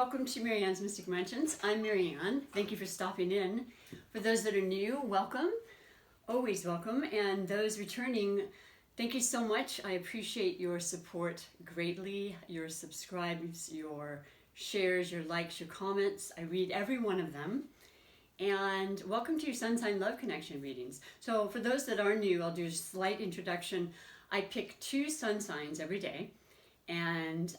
welcome to MaryAnne's Mystic Mansions. I'm MaryAnne. Thank you for stopping in. For those that are new, welcome. Always welcome. And those returning, thank you so much. I appreciate your support greatly. Your subscribes, your shares, your likes, your comments. I read every one of them. And welcome to your Sun Sign Love Connection readings. So for those that are new, I'll do a slight introduction. I pick 2 sun signs every day. And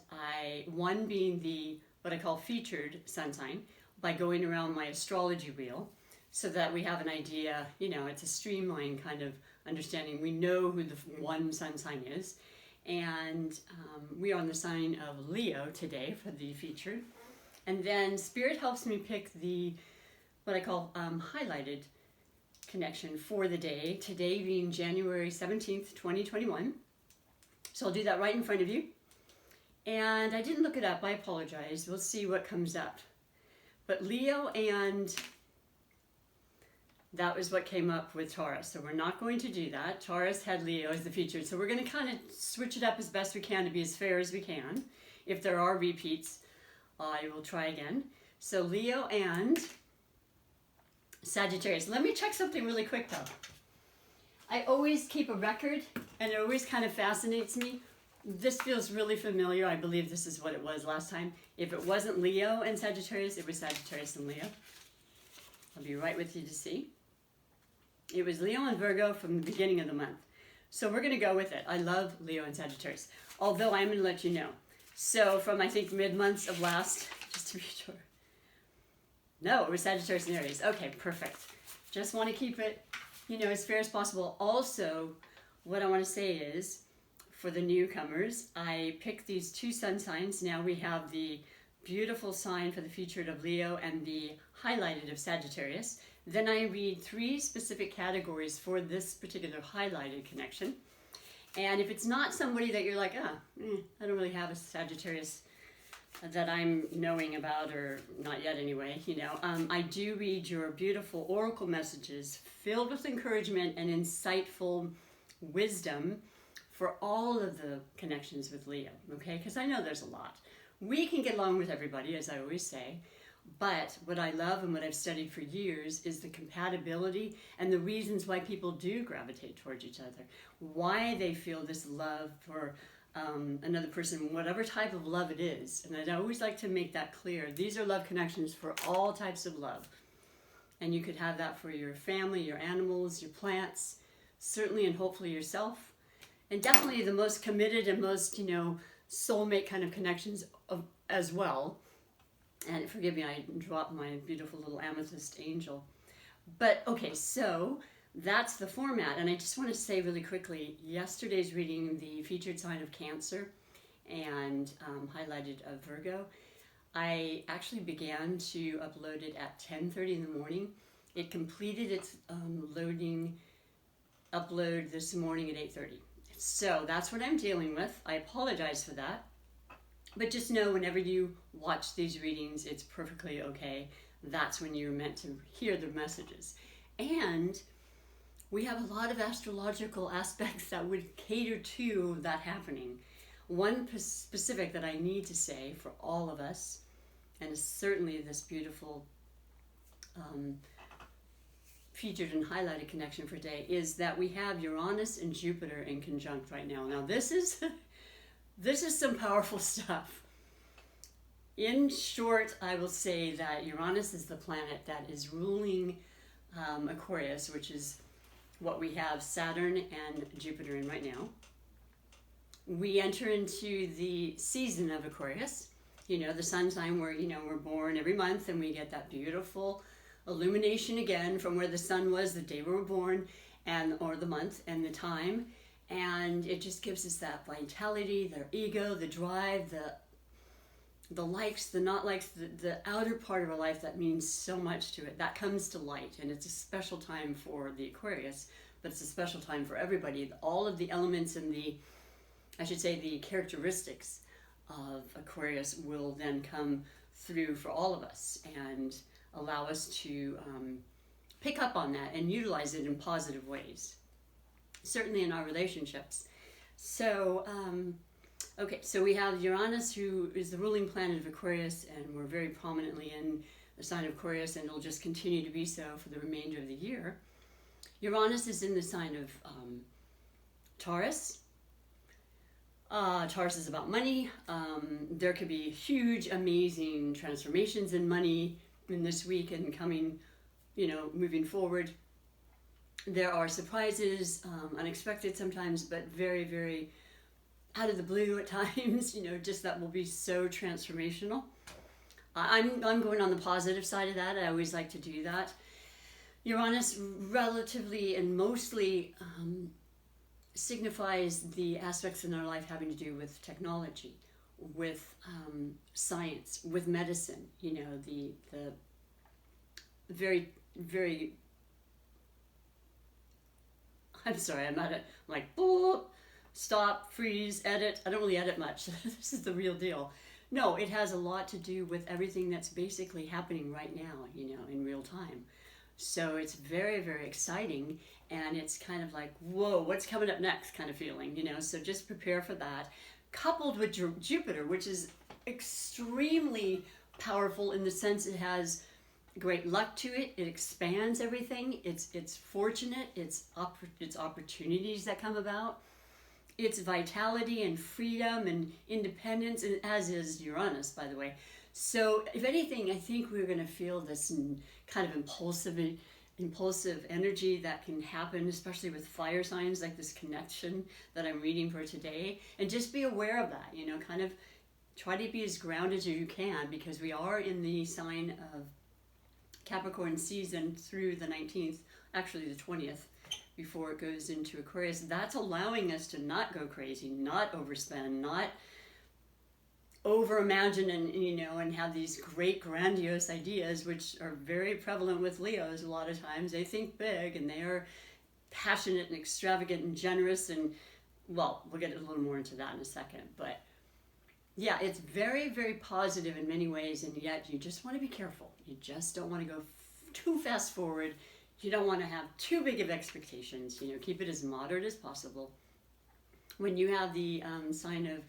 one being the what I call featured sun sign, by going around my astrology wheel so that we have an idea, it's a streamlined kind of understanding. We know who the one sun sign is. And we are on the sign of Leo today for the featured. And then Spirit helps me pick the what I call highlighted connection for the day, today being January 17th, 2021. So I'll do that right in front of you. And I didn't look it up, I apologize. We'll see what comes up. But Leo, and that was what came up with Taurus. So we're not going to do that. Taurus had Leo as the featured. So we're going to kind of switch it up as best we can to be as fair as we can. If there are repeats, I will try again. So Leo and Sagittarius. Let me check something really quick though. I always keep a record, and it always kind of fascinates me. This feels really familiar. I believe this is what it was last time. If it wasn't Leo and Sagittarius, it was Sagittarius and Leo. I'll be right with you to see. It was Leo and Virgo from the beginning of the month. So we're going to go with it. I love Leo and Sagittarius. Although I'm going to let you know. So from, I think, mid-months of last, just to be sure. No, it was Sagittarius and Aries. Okay, perfect. Just want to keep it, as fair as possible. Also, what I want to say is, for the newcomers, I picked these 2 sun signs. Now we have the beautiful sign for the featured of Leo and the highlighted of Sagittarius. Then I read 3 specific categories for this particular highlighted connection. And if it's not somebody that you're like, I don't really have a Sagittarius that I'm knowing about, or not yet anyway, I do read your beautiful oracle messages filled with encouragement and insightful wisdom for all of the connections with Leo, okay? Because I know there's a lot. We can get along with everybody, as I always say, but what I love and what I've studied for years is the compatibility and the reasons why people do gravitate towards each other, why they feel this love for another person, whatever type of love it is. And I always like to make that clear. These are love connections for all types of love. And you could have that for your family, your animals, your plants, certainly and hopefully yourself. And definitely the most committed and most, soulmate kind of connections as well. And forgive me, I dropped my beautiful little amethyst angel. But okay, so that's the format. And I just want to say really quickly, yesterday's reading, the featured sign of Cancer and highlighted of Virgo, I actually began to upload it at 10:30 in the morning. It completed its upload this morning at 8:30. So that's what I'm dealing with. I apologize for that. But just know whenever you watch these readings, it's perfectly okay. That's when you're meant to hear the messages. And we have a lot of astrological aspects that would cater to that happening. One specific that I need to say for all of us, and certainly this beautiful featured and highlighted connection for today, is that we have Uranus and Jupiter in conjunct right now. Now this is some powerful stuff. In short, I will say that Uranus is the planet that is ruling Aquarius, which is what we have Saturn and Jupiter in right now. We enter into the season of Aquarius, the sun sign where, we're born every month, and we get that beautiful illumination again from where the sun was the day we were born, or the month and the time, and it just gives us that vitality, the ego, the drive, the likes, the not likes, the outer part of our life that means so much to it. That comes to light, and it's a special time for the Aquarius, but it's a special time for everybody. All of the elements and the characteristics of Aquarius will then come through for all of us and allow us to pick up on that and utilize it in positive ways, certainly in our relationships. So Okay, so we have Uranus, who is the ruling planet of Aquarius, and we're very prominently in the sign of Aquarius, and it'll just continue to be so for the remainder of the year. Uranus is in the sign of Taurus. Taurus is about money. There could be huge, amazing transformations in money in this week and coming, moving forward. There are surprises, unexpected sometimes, but very, very out of the blue at times, just that will be so transformational. I'm going on the positive side of that. I always like to do that. Uranus relatively and mostly signifies the aspects in our life having to do with technology, with science, with medicine, the very, very, I'm sorry, I'm like, boop, stop, freeze, edit. I don't really edit much. This is the real deal. No, it has a lot to do with everything that's basically happening right now, in real time. So it's very, very exciting, and it's kind of like, whoa, what's coming up next kind of feeling, so just prepare for that. Coupled with Jupiter, which is extremely powerful in the sense it has great luck to it. It expands everything. It's fortunate. It's opportunities that come about. It's vitality and freedom and independence, and as is Uranus, by the way. So if anything, I think we're going to feel this kind of impulsive energy that can happen, especially with fire signs, like this connection that I'm reading for today. And just be aware of that, kind of try to be as grounded as you can, because we are in the sign of Capricorn season through the 19th, actually the 20th, before it goes into Aquarius. That's allowing us to not go crazy, not overspend, not over-imagine and have these great grandiose ideas, which are very prevalent with Leos a lot of times. They think big, and they are passionate and extravagant and generous, and, well, we'll get a little more into that in a second. But yeah, it's very, very positive in many ways, and yet you just want to be careful. You just don't want to go too fast forward. You don't want to have too big of expectations. Keep it as moderate as possible. When you have the sign of,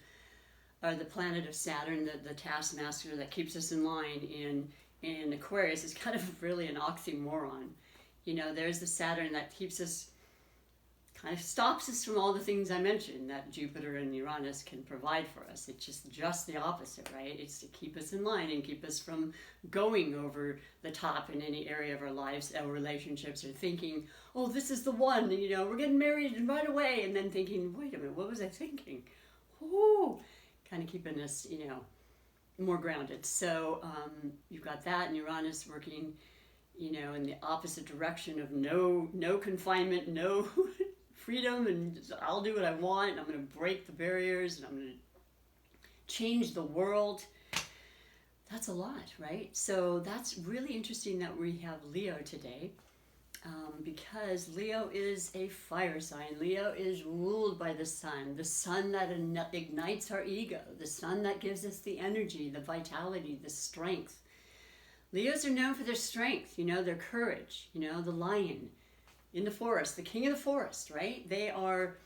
or the planet of Saturn, the taskmaster that keeps us in line in Aquarius, is kind of really an oxymoron. There's the Saturn that keeps us, kind of stops us from all the things I mentioned that Jupiter and Uranus can provide for us. It's just the opposite, right? It's to keep us in line and keep us from going over the top in any area of our lives, our relationships, or thinking, oh, this is the one, we're getting married right away, and then thinking, wait a minute, what was I thinking? Ooh, kind of keeping us, more grounded. So you've got that, and Uranus working, in the opposite direction of no confinement, no freedom, and I'll do what I want, and I'm going to break the barriers, and I'm going to change the world. That's a lot, right? So that's really interesting that we have Leo today, because Leo is a fire sign. Leo is ruled by the sun that ignites our ego, the sun that gives us the energy, the vitality, the strength. Leos are known for their strength, their courage, the lion in the forest, the king of the forest, right? They are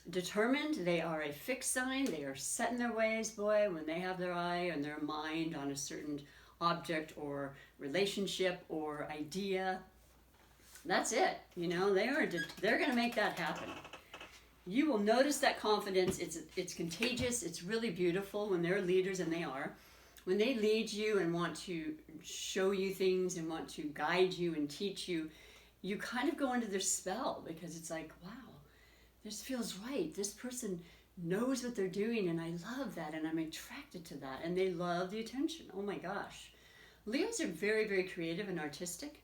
determined. They are a fixed sign. They are set in their ways, boy, when they have their eye and their mind on a certain object or relationship or idea. That's it. They're going to make that happen. You will notice that confidence. It's contagious. It's really beautiful when they're leaders, and they are. When they lead you and want to show you things and want to guide you and teach you, you kind of go into their spell, because it's like, wow, this feels right. This person knows what they're doing, and I love that, and I'm attracted to that, and they love the attention. Oh my gosh. Leos are very, very creative and artistic.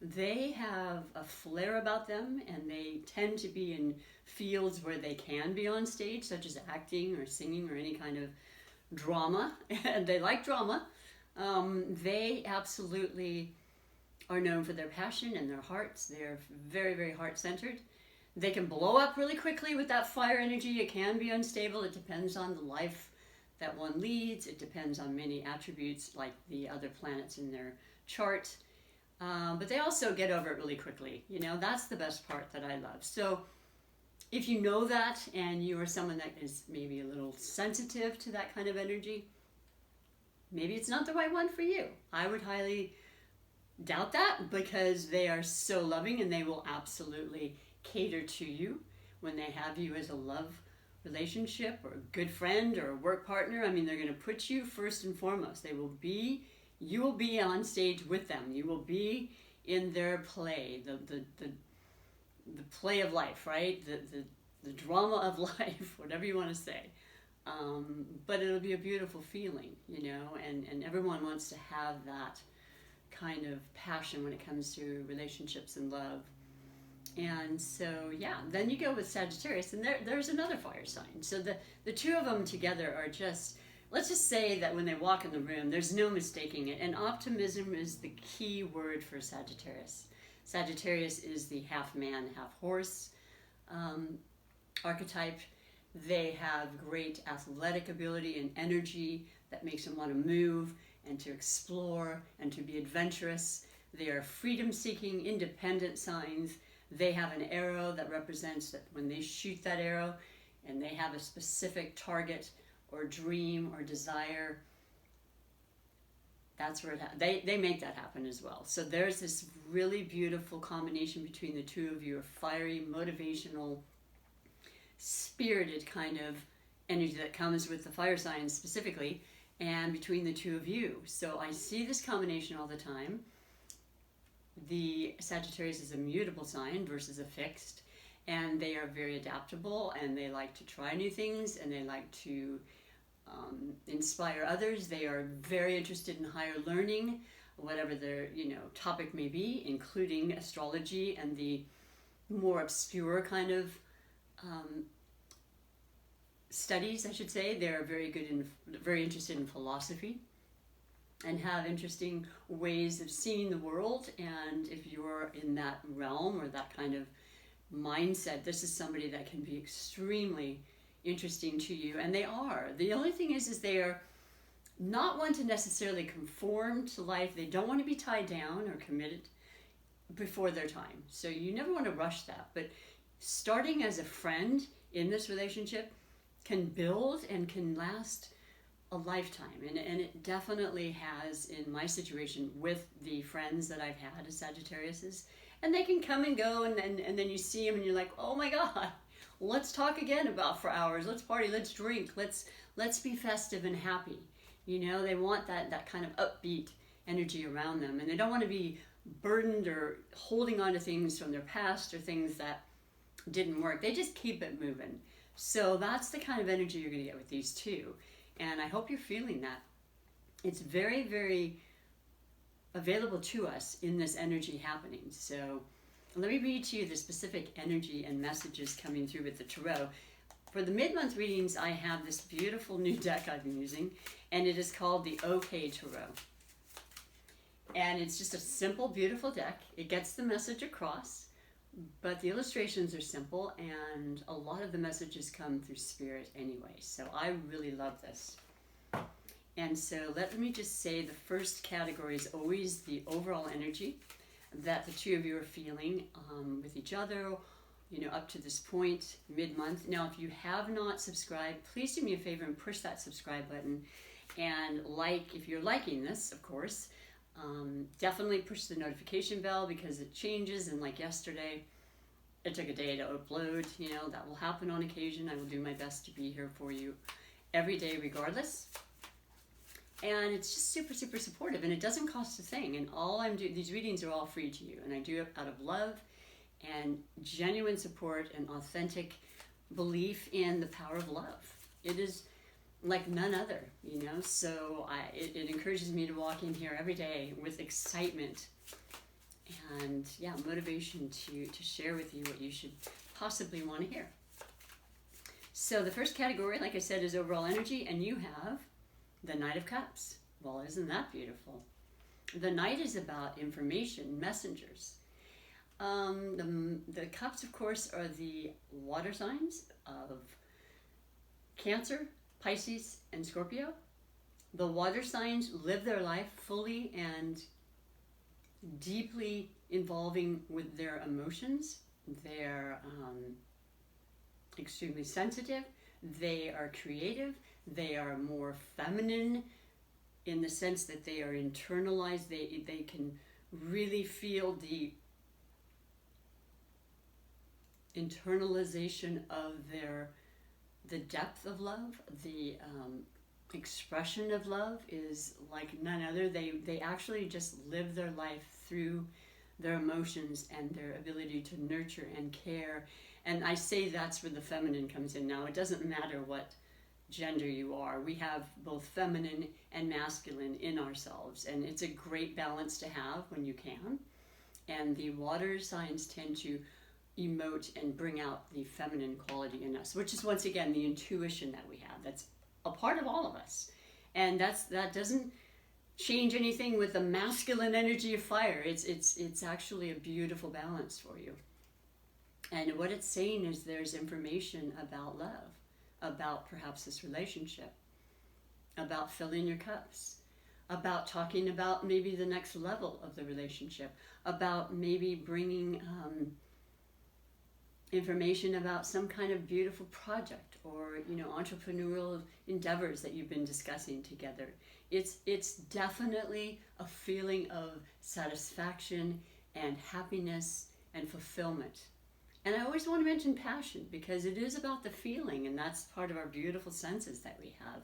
They have a flair about them, and they tend to be in fields where they can be on stage, such as acting or singing or any kind of drama, and they like drama. They absolutely are known for their passion and their hearts. They're very, very heart-centered. They can blow up really quickly with that fire energy. It can be unstable. It depends on the life that one leads. It depends on many attributes like the other planets in their chart. But they also get over it really quickly. That's the best part that I love. So if you know that and you are someone that is maybe a little sensitive to that kind of energy, maybe it's not the right one for you. I would highly doubt that, because they are so loving and they will absolutely cater to you when they have you as a love relationship or a good friend or a work partner. I mean, they're going to put you first and foremost. You will be on stage with them. You will be in their play, the play of life, right? The drama of life, whatever you want to say. But it'll be a beautiful feeling, you know, and everyone wants to have that kind of passion when it comes to relationships and love. And so, yeah, then you go with Sagittarius, and there's another fire sign. So the two of them together are just, let's just say that when they walk in the room, there's no mistaking it. And optimism is the key word for Sagittarius. Sagittarius is the half man, half horse archetype. They have great athletic ability and energy that makes them want to move and to explore and to be adventurous. They are freedom-seeking, independent signs. They have an arrow that represents that when they shoot that arrow and they have a specific target or dream or desire, that's where they make that happen as well. So there's this really beautiful combination between the two of you, a fiery, motivational, spirited kind of energy that comes with the fire signs specifically, and between the two of you. So I see this combination all the time. The Sagittarius is a mutable sign versus a fixed, and they are very adaptable, and they like to try new things, and they like to inspire others. They are very interested in higher learning, whatever their topic may be, including astrology and the more obscure kind of studies, I should say. They're very interested in philosophy and have interesting ways of seeing the world. And if you're in that realm or that kind of mindset, this is somebody that can be extremely interesting to you. And they are. The only thing is they are not one to necessarily conform to life. They don't want to be tied down or committed before their time. So you never want to rush that. But starting as a friend in this relationship can build and can last a lifetime. And it definitely has in my situation with the friends that I've had as Sagittariuses. And they can come and go, and then you see them and you're like, oh my God, let's talk again for hours. Let's party, let's drink, let's be festive and happy. They want that kind of upbeat energy around them. And they don't want to be burdened or holding on to things from their past or things that didn't work. They just keep it moving. So that's the kind of energy you're going to get with these two. And I hope you're feeling that. It's very, very available to us in this energy happening. So let me read to you the specific energy and messages coming through with the tarot. For the mid-month readings, I have this beautiful new deck I've been using, and it is called the OK Tarot. And it's just a simple, beautiful deck. It gets the message across, but the illustrations are simple, and a lot of the messages come through spirit anyway. So I really love this. And so let me just say the first category is always the overall energy that the two of you are feeling with each other, up to this point, mid-month. Now, if you have not subscribed, please do me a favor and push that subscribe button. And if you're liking this, of course, definitely push the notification bell, because it changes. And like yesterday, it took a day to upload. That will happen on occasion. I will do my best to be here for you every day regardless. And it's just super, super supportive, and it doesn't cost a thing. And all I'm doing, these readings are all free to you, and I do it out of love and genuine support and authentic belief in the power of love. It is like none other, So it encourages me to walk in here every day with excitement and motivation to share with you what you should possibly want to hear. So the first category, like I said, is overall energy, and you have the Knight of Cups. Well, isn't that beautiful? The Knight is about information, messengers. The Cups, of course, are the water signs of Cancer, Pisces, and Scorpio. The water signs live their life fully and deeply involving with their emotions, their extremely sensitive. They are creative. They are more feminine in the sense that they are internalized. They can really feel the internalization of the depth of love. The expression of love is like none other. They actually just live their life through their emotions and their ability to nurture and care. And I say that's where the feminine comes in. Now, it doesn't matter what gender you are. We have both feminine and masculine in ourselves, and it's a great balance to have when you can. And the water signs tend to emote and bring out the feminine quality in us, which is once again the intuition that we have. That's a part of all of us, and that doesn't change anything with the masculine energy of fire. It's actually a beautiful balance for you. And what it's saying is there's information about love, about perhaps this relationship, about filling your cups, about talking about maybe the next level of the relationship, about maybe bringing information about some kind of beautiful project or entrepreneurial endeavors that you've been discussing together. It's definitely a feeling of satisfaction and happiness and fulfillment. And I always want to mention passion, because it is about the feeling, and that's part of our beautiful senses that we have,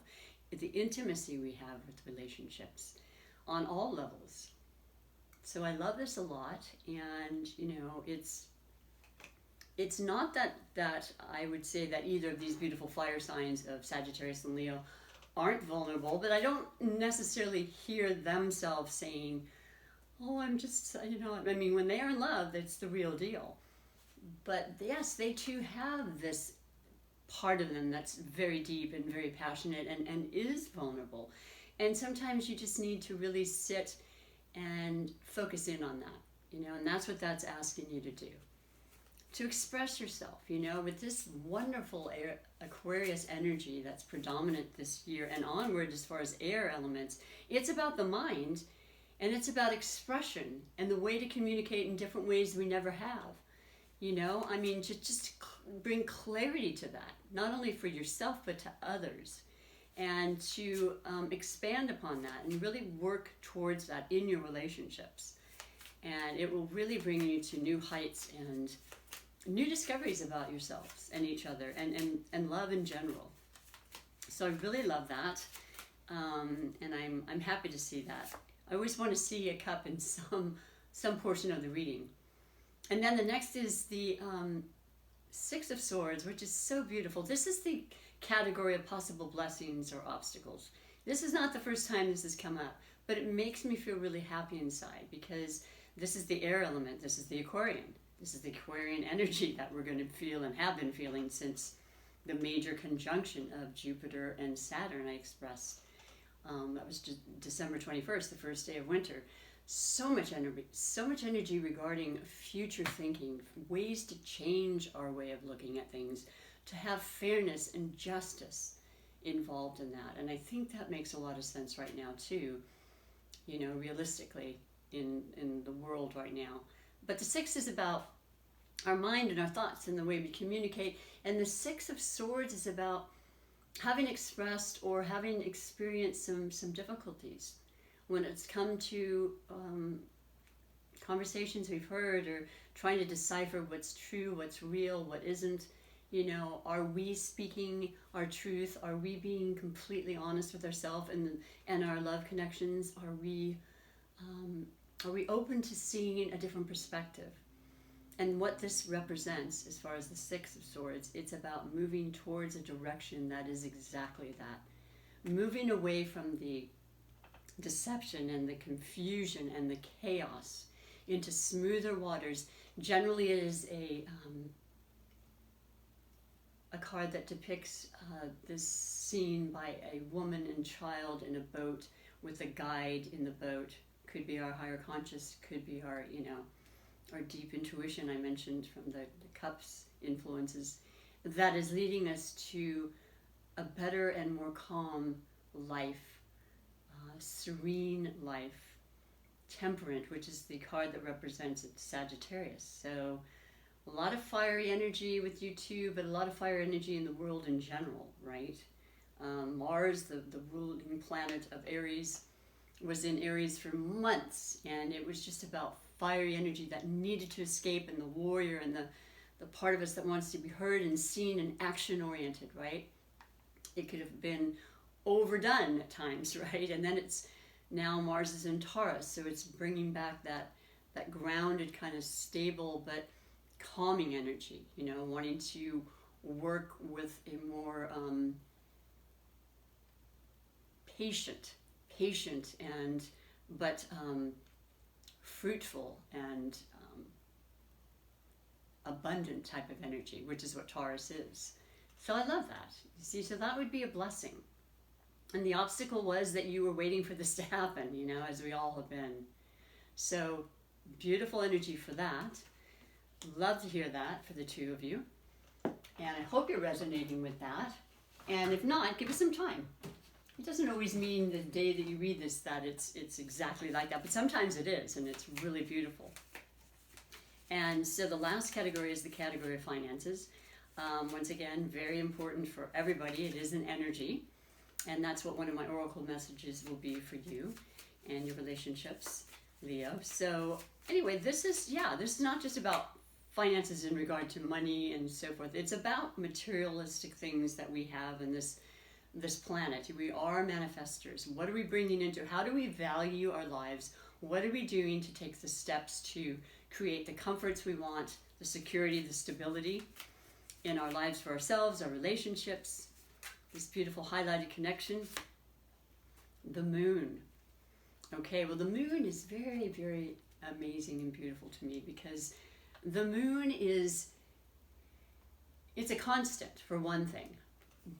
the intimacy we have with relationships on all levels. So I love this a lot, and it's not that I would say that either of these beautiful fire signs of Sagittarius and Leo aren't vulnerable, but I don't necessarily hear themselves saying, oh, I'm just, I mean, when they are in love, that's the real deal. But yes, they too have this part of them that's very deep and very passionate and is vulnerable. And sometimes you just need to really sit and focus in on that, and that's what that's asking you to do. To express yourself, with this wonderful Aquarius energy that's predominant this year and onward as far as air elements. It's about the mind, and it's about expression and the way to communicate in different ways we never have. I mean, just bring clarity to that, not only for yourself, but to others, and to expand upon that and really work towards that in your relationships. And it will really bring you to new heights and new discoveries about yourselves and each other and love in general. So I really love that, and I'm happy to see that. I always want to see a cup in some portion of the reading. And then the next is the Six of Swords, which is so beautiful. This is the category of possible blessings or obstacles. This is not the first time this has come up, but it makes me feel really happy inside, because this is the air element. This is the Aquarian. This is the Aquarian energy that we're going to feel and have been feeling since the major conjunction of Jupiter and Saturn I expressed. That was December 21st, the first day of winter. So much energy regarding future thinking, ways to change our way of looking at things, to have fairness and justice involved in that. And I think that makes a lot of sense right now too, realistically in the world right now. But the Six is about our mind and our thoughts and the way we communicate. And the Six of Swords is about having expressed or having experienced some difficulties when it's come to conversations we've heard, or trying to decipher what's true, what's real, what isn't. Are we speaking our truth? Are we being completely honest with ourselves and our love connections? Are we open to seeing a different perspective? And what this represents, as far as the Six of Swords, it's about moving towards a direction that is exactly that. Moving away from the deception and the confusion and the chaos into smoother waters. Generally, it is a card that depicts this scene by a woman and child in a boat with a guide in the boat. Could be our higher conscious, could be our, our deep intuition I mentioned from the cups influences, that is leading us to a better and more calm life, serene life, temperate, which is the card that represents Sagittarius. So a lot of fiery energy with you too, but a lot of fire energy in the world in general, right? Mars, the ruling planet of Aries, was in Aries for months, and it was just about fiery energy that needed to escape, and the warrior and the part of us that wants to be heard and seen and action-oriented, right? It could have been overdone at times, right? And then it's now Mars is in Taurus, so it's bringing back that grounded kind of stable but calming energy, you know, wanting to work with a more patient and but fruitful and abundant type of energy, which is what Taurus is. So I love that. You see, so that would be a blessing. And the obstacle was that you were waiting for this to happen, you know, as we all have been. So beautiful energy for that. Love to hear that for the two of you. And I hope you're resonating with that. And if not, give us some time. It doesn't always mean the day that you read this that it's exactly like that, but sometimes it is, and it's really beautiful. And so the last category is the category of finances. Once again, very important for everybody. It is an energy, and that's what one of my oracle messages will be for you and your relationships, Leo. So anyway, this is not just about finances in regard to money and so forth. It's about materialistic things that we have in this planet. We are manifestors. What are we bringing into? How do we value our lives? What are we doing to take the steps to create the comforts we want, the security, the stability in our lives for ourselves, our relationships, this beautiful highlighted connection, the moon. Okay, well, the moon is very, very amazing and beautiful to me because the moon it's a constant, for one thing.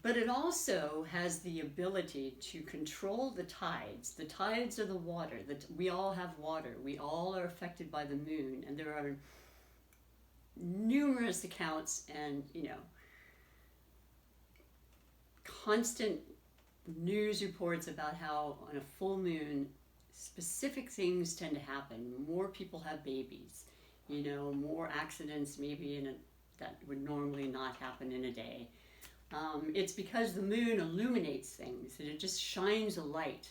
But it also has the ability to control the tides. The tides are the water. We all have water. We all are affected by the moon. And there are numerous accounts and, you know, constant news reports about how on a full moon, specific things tend to happen. More people have babies, you know, more accidents maybe that would normally not happen in a day. It's because the moon illuminates things, and it just shines a light,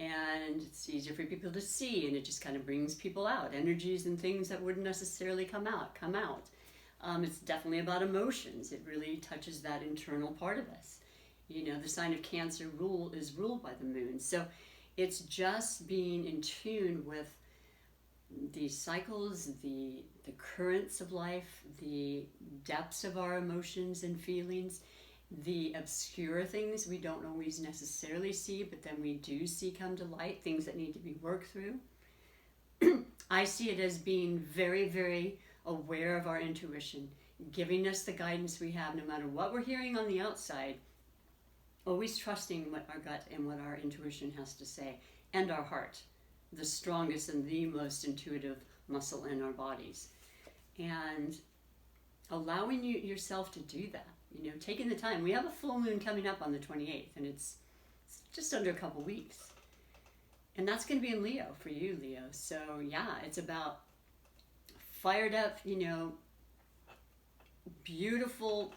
and it's easier for people to see, and it just kind of brings people out, energies and things that wouldn't necessarily come out. It's definitely about emotions. It really touches that internal part of us. You know, the sign of Cancer is ruled by the moon, so it's just being in tune with the cycles, the currents of life, the depths of our emotions and feelings, the obscure things we don't always necessarily see, but then we do see come to light, things that need to be worked through. I see it as being very, very aware of our intuition, giving us the guidance we have no matter what we're hearing on the outside, always trusting what our gut and what our intuition has to say, and our heart, the strongest and the most intuitive muscle in our bodies. And allowing yourself to do that, you know, taking the time. We have a full moon coming up on the 28th, and it's just under a couple weeks. And that's going to be in Leo for you, Leo. So yeah, it's about fired up, you know, beautiful,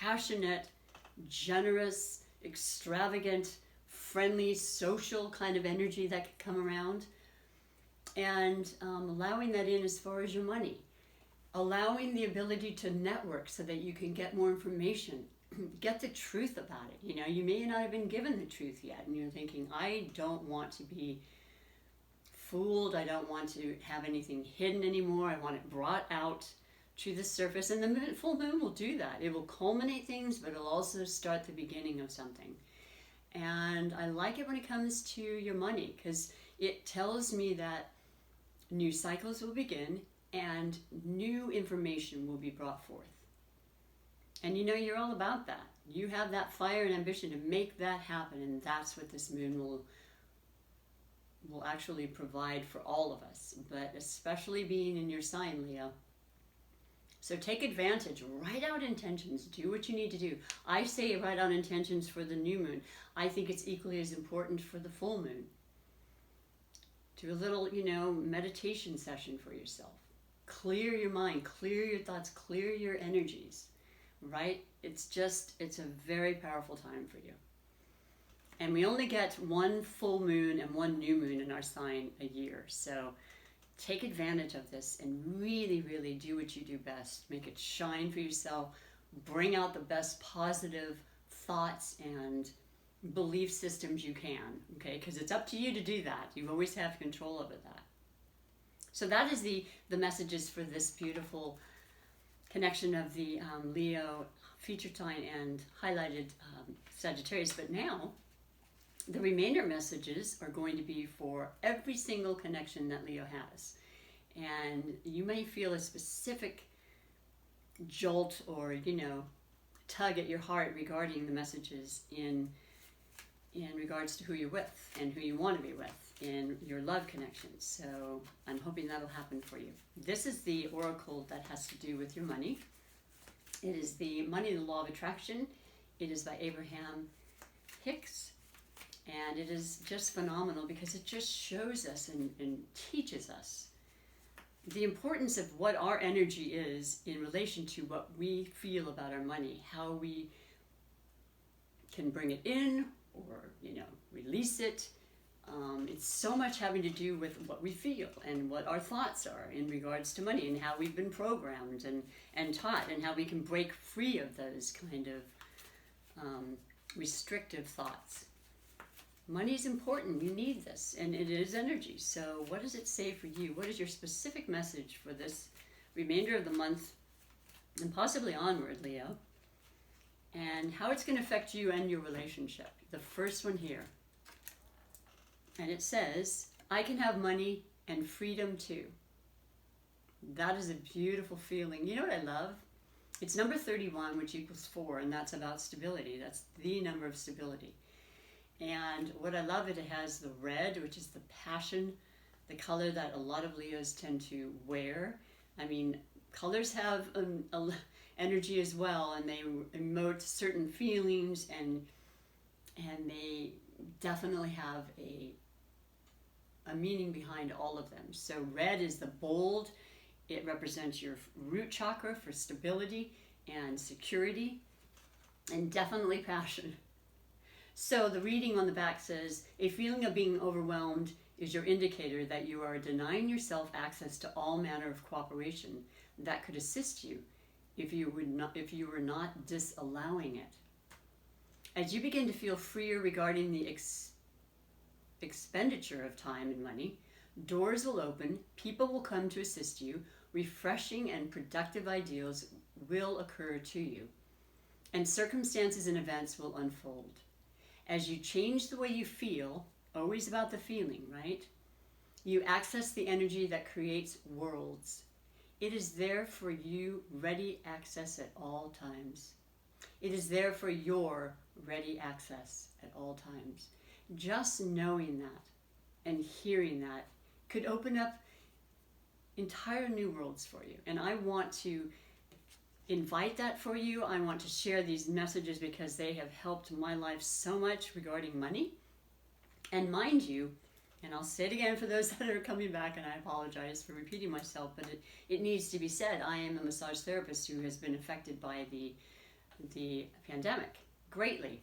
passionate, generous, extravagant, friendly, social kind of energy that could come around, and allowing that in as far as your money, allowing the ability to network so that you can get more information, get the truth about it. You know, you may not have been given the truth yet, and you're thinking, I don't want to be fooled, I don't want to have anything hidden anymore, I want it brought out to the surface. And the full moon will do that. It will culminate things, but it'll also start the beginning of something. And I like it when it comes to your money, because it tells me that new cycles will begin and new information will be brought forth. And you know, you're all about that. You have that fire and ambition to make that happen, and that's what this moon will actually provide for all of us, but especially being in your sign, Leo. So take advantage, write out intentions, do what you need to do. I say write out intentions for the new moon. I think it's equally as important for the full moon. Do a little, you know, meditation session for yourself. Clear your mind, clear your thoughts, clear your energies, right? It's a very powerful time for you. And we only get one full moon and one new moon in our sign a year. So take advantage of this and really, really do what you do best. Make it shine for yourself. Bring out the best positive thoughts and belief systems you can, okay? Because it's up to you to do that. You always have control over that. So that is the messages for this beautiful connection of the Leo featured sign and highlighted Sagittarius. But now, the remainder messages are going to be for every single connection that Leo has. And you may feel a specific jolt or, tug at your heart regarding the messages in regards to who you're with and who you want to be with in your love connections. So I'm hoping that'll happen for you. This is the oracle that has to do with your money. It is the Money, the Law of Attraction. It is by Abraham Hicks. And it is just phenomenal because it just shows us and teaches us the importance of what our energy is in relation to what we feel about our money, how we can bring it in or, release it. It's so much having to do with what we feel and what our thoughts are in regards to money and how we've been programmed and taught and how we can break free of those kind of restrictive thoughts. Money is important. You need this, and it is energy. So what does it say for you? What is your specific message for this remainder of the month and possibly onward, Leo? And how it's going to affect you and your relationship. The first one here. And it says, I can have money and freedom too. That is a beautiful feeling. You know what I love? It's number 31, which equals 4, and that's about stability. That's the number of stability. And what I love, it has the red, which is the passion, the color that a lot of Leos tend to wear. I mean, colors have energy as well, and they emote certain feelings, and they definitely have a meaning behind all of them. So red is the bold. It represents your root chakra for stability and security, and definitely passion. So the reading on the back says, a feeling of being overwhelmed is your indicator that you are denying yourself access to all manner of cooperation that could assist you if you were not disallowing it. As you begin to feel freer regarding the expenditure of time and money, doors will open, people will come to assist you, refreshing and productive ideals will occur to you, and circumstances and events will unfold. As you change the way you feel, always about the feeling, right? You access the energy that creates worlds. It is there for you, ready access at all times. It is there for your ready access at all times. Just knowing that and hearing that could open up entire new worlds for you. And I want to invite that for you. I want to share these messages because they have helped my life so much regarding money. And mind you, and I'll say it again for those that are coming back, and I apologize for repeating myself, but it needs to be said, I am a massage therapist who has been affected by the pandemic greatly.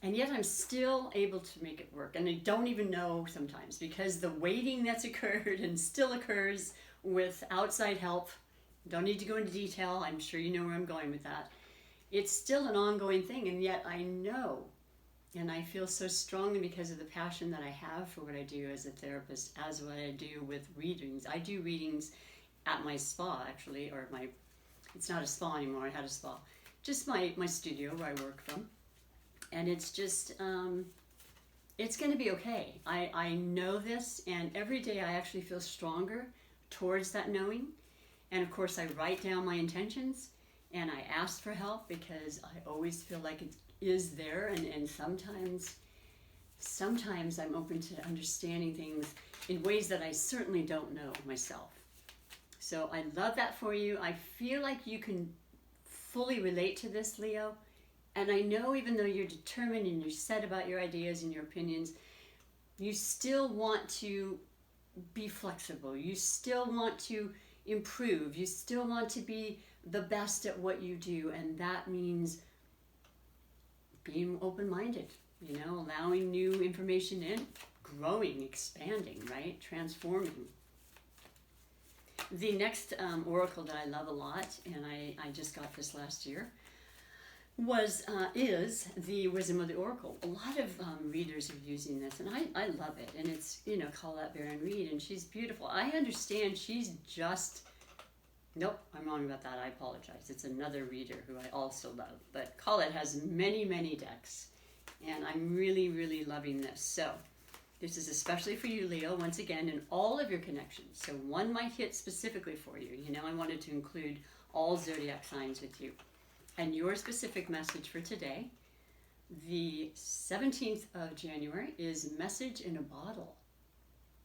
And yet I'm still able to make it work. And I don't even know sometimes, because the waiting that's occurred and still occurs with outside help, don't need to go into detail, I'm sure you know where I'm going with that. It's still an ongoing thing, and yet I know, and I feel so strongly because of the passion that I have for what I do as a therapist, as what I do with readings. I do readings at my spa, actually, or it's not a spa anymore, I had a spa. Just my studio where I work from. And it's just, it's going to be okay. I know this, and every day I actually feel stronger towards that knowing. And of course, I write down my intentions, and I ask for help because I always feel like it is there. And sometimes I'm open to understanding things in ways that I certainly don't know myself. So I love that for you. I feel like you can fully relate to this, Leo. And I know even though you're determined and you're set about your ideas and your opinions, you still want to be flexible. You still want to improve. You still want to be the best at what you do, and that means being open-minded, you know, allowing new information in, growing, expanding, right? Transforming. The next oracle that I love a lot, and I just got this last year, is the Wisdom of the Oracle. A lot of readers are using this, and I love it. And it's, you know, Colette Baron Reed, and she's beautiful. I understand she's just, nope, I'm wrong about that. I apologize. It's another reader who I also love. But Colette has many, many decks, and I'm really, really loving this. So this is especially for you, Leo, once again, in all of your connections. So one might hit specifically for you. You know, I wanted to include all zodiac signs with you. And your specific message for today, the 17th of January, is Message in a Bottle.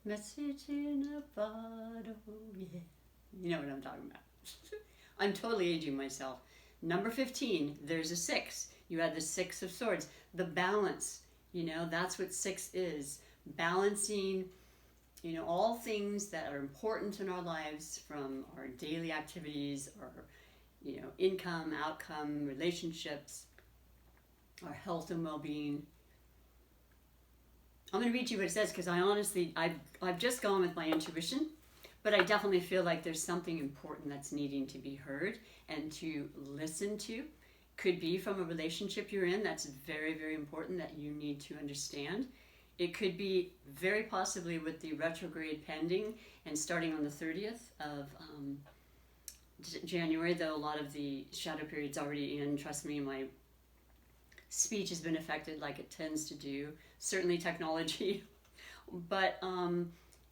Message in a bottle, yeah. You know what I'm talking about. I'm totally aging myself. Number 15, there's a 6. You had the 6 of Swords. The balance, you know, that's what 6 is. Balancing, you know, all things that are important in our lives, from our daily activities, or, you know, income, outcome, relationships, our health and well-being. I'm going to read you what it says, because I've just gone with my intuition, but I definitely feel like there's something important that's needing to be heard and to listen to. Could be from a relationship you're in that's very, very important that you need to understand. It could be very possibly with the retrograde pending and starting on the 30th of January, though a lot of the shadow period's already in. Trust me, my speech has been affected like it tends to do. Certainly technology. But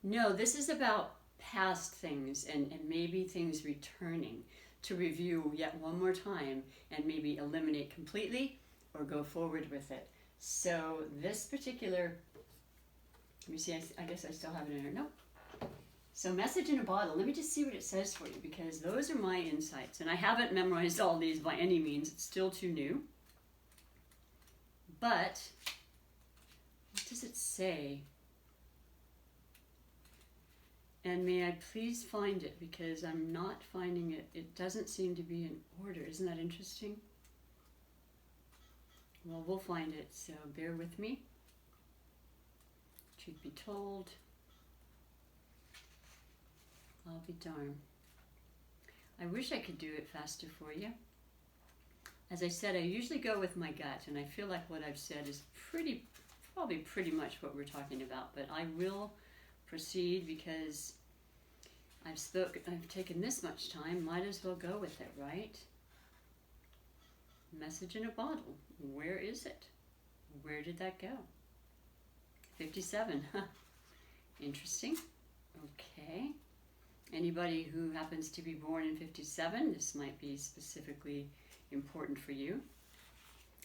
no, this is about past things and maybe things returning to review yet one more time and maybe eliminate completely or go forward with it. So this particular, let me see, I guess I still have it in here. Nope. So Message in a Bottle, let me just see what it says for you, because those are my insights. And I haven't memorized all these by any means. It's still too new. But what does it say? And may I please find it, because I'm not finding it. It doesn't seem to be in order. Isn't that interesting? Well, we'll find it, so bear with me. Truth be told, I'll be darned. I wish I could do it faster for you. As I said, I usually go with my gut, and I feel like what I've said is probably pretty much what we're talking about, but I will proceed because I've taken this much time, might as well go with it, right? Message in a Bottle. Where is it? Where did that go? 57, huh? Interesting. Okay. Anybody who happens to be born in 57, this might be specifically important for you.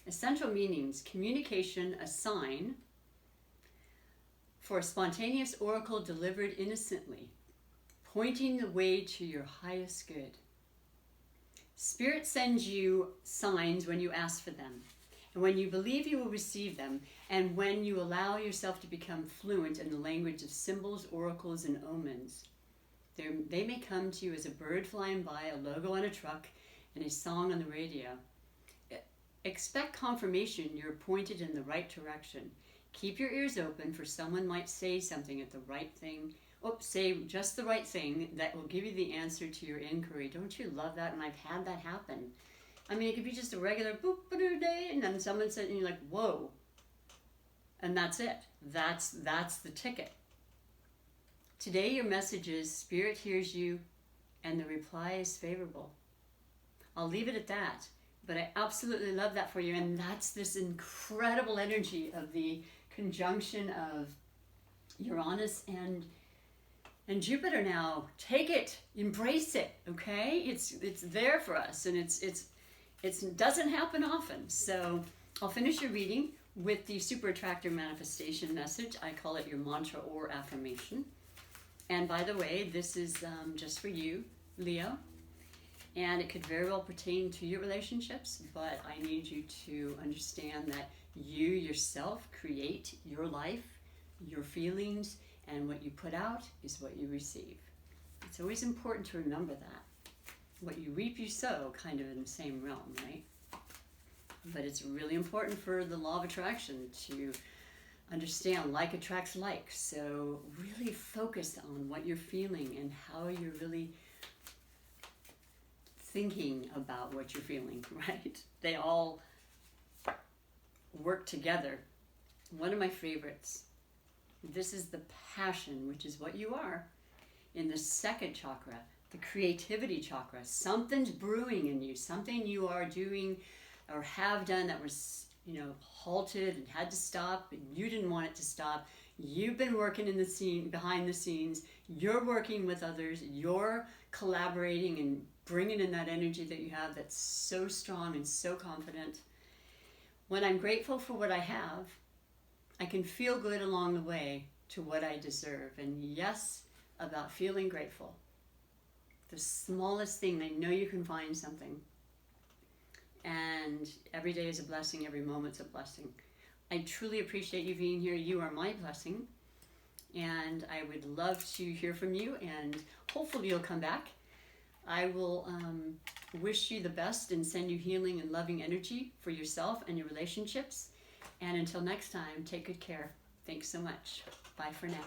Essential meanings: communication, a sign for a spontaneous oracle delivered innocently, pointing the way to your highest good. Spirit sends you signs when you ask for them, and when you believe you will receive them, and when you allow yourself to become fluent in the language of symbols, oracles, and omens. They may come to you as a bird flying by, a logo on a truck, and a song on the radio. Expect confirmation you're pointed in the right direction. Keep your ears open, for someone might say something at the right thing. Say just the right thing that will give you the answer to your inquiry. Don't you love that? And I've had that happen. I mean, it could be just a regular boop day, and then someone said, and you're like, whoa. And that's it. That's the ticket. Today your message is Spirit hears you, and the reply is favorable. I'll leave it at that. But I absolutely love that for you. And that's this incredible energy of the conjunction of Uranus and Jupiter now. Take it, embrace it, okay? It's there for us, and it doesn't happen often. So I'll finish your reading with the Super Attractor Manifestation message. I call it your mantra or affirmation. And by the way, this is just for you, Leo. And it could very well pertain to your relationships, but I need you to understand that you yourself create your life, your feelings, and what you put out is what you receive. It's always important to remember that. What you reap, you sow, kind of in the same realm, right? But it's really important for the law of attraction to understand like attracts like. So really focus on what you're feeling and how you're really thinking about what you're feeling, right? They all work together. One of my favorites, this is the passion, which is what you are, in the second chakra, the creativity chakra. Something's brewing in you, something you are doing or have done that was, halted and had to stop, and you didn't want it to stop. You've been working in the scene, behind the scenes. You're working with others. You're collaborating and bringing in that energy that you have that's so strong and so confident. When I'm grateful for what I have, I can feel good along the way to what I deserve. And yes, about feeling grateful. The smallest thing, I know you can find something. And every day is a blessing, every moment's a blessing. I truly appreciate you being here. You are my blessing. And I would love to hear from you, and hopefully you'll come back. I will wish you the best and send you healing and loving energy for yourself and your relationships. And until next time, take good care. Thanks so much. Bye for now.